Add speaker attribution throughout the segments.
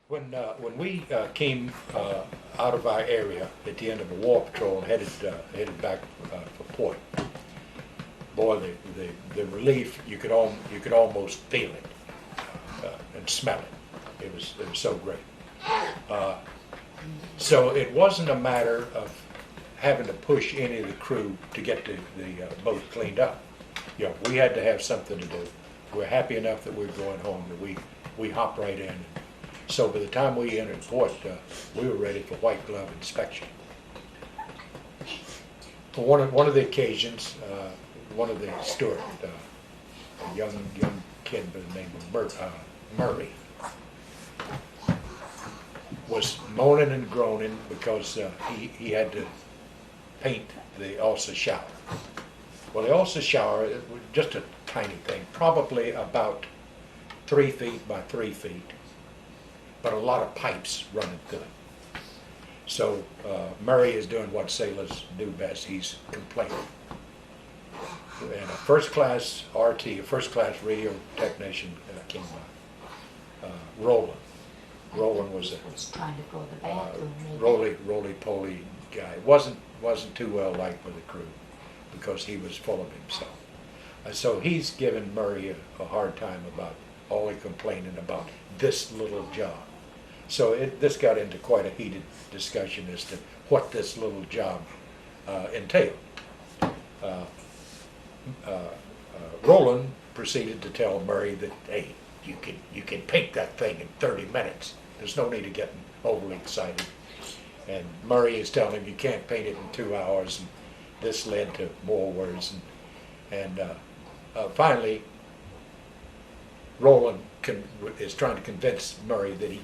Speaker 1: When we came out of our area at the end of a war patrol and headed back for port, boy, the relief you could almost feel it and smell it. It was so great. So it wasn't a matter of having to push any of the crew to get the boat cleaned up. You know, we had to have something to do. We're happy enough that we're going home that we hopped right in. So by the time we entered port, we were ready for white glove inspection. For one of the occasions, one of the steward, a young kid by the name of Murray, was moaning and groaning because he had to paint the Ulster shower. Well, the Ulster shower, it was just a tiny thing, probably about 3 feet by 3 feet, but a lot of pipes running through it. So Murray is doing what sailors do best. He's complaining. And a first-class RT, a first-class radio technician came by, Roland. Roland was
Speaker 2: trying to go to the bathroom.
Speaker 1: roly-poly guy. Wasn't too well liked by the crew because he was full of himself. So he's giving Murray a hard time about all he complaining about this little job. So this got into quite a heated discussion as to what this little job entailed. Roland proceeded to tell Murray that, hey, you can paint that thing in 30 minutes. There's no need of getting overly excited. And Murray is telling him you can't paint it in 2 hours, and this led to more words. And finally, Roland is trying to convince Murray that he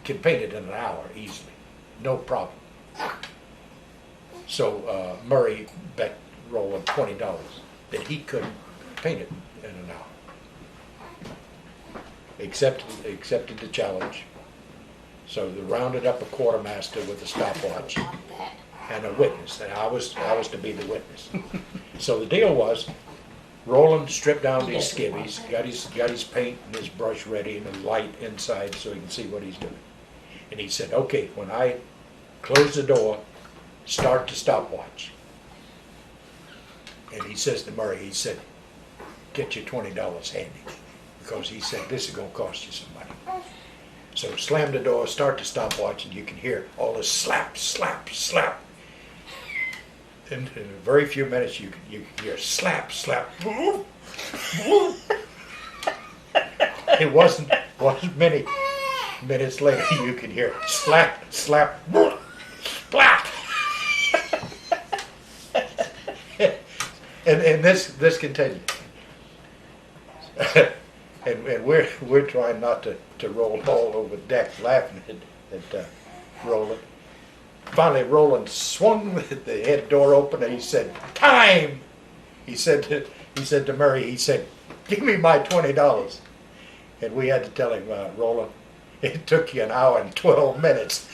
Speaker 1: can paint it in an hour easily, no problem. So Murray bet Roland $20 that he couldn't paint it in an hour. Accepted the challenge. So they rounded up a quartermaster with a stopwatch and a witness. And I was to be the witness. So the deal was, Roland stripped down these skivvies, got his paint and his brush ready and a light inside so he can see what he's doing. And he said, okay, when I close the door, start the stopwatch. And he says to Murray, he said, get your $20 handy. Because he said, this is going to cost you some money. So slam the door, start the stopwatch, and you can hear all this slap, slap, slap. In a very few minutes, you can hear slap, slap. It wasn't many minutes later you could hear slap, slap, splat. and this continued. And we're trying not to roll all over the deck laughing at Roland. Finally, Roland swung the head door open and he said, "Time!" He said to Murray, he said, "Give me my $20." And we had to tell him, Roland, it took you an hour and 12 minutes.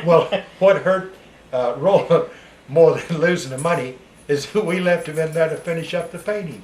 Speaker 1: Well, what hurt Roland more than losing the money is we left him in there to finish up the painting.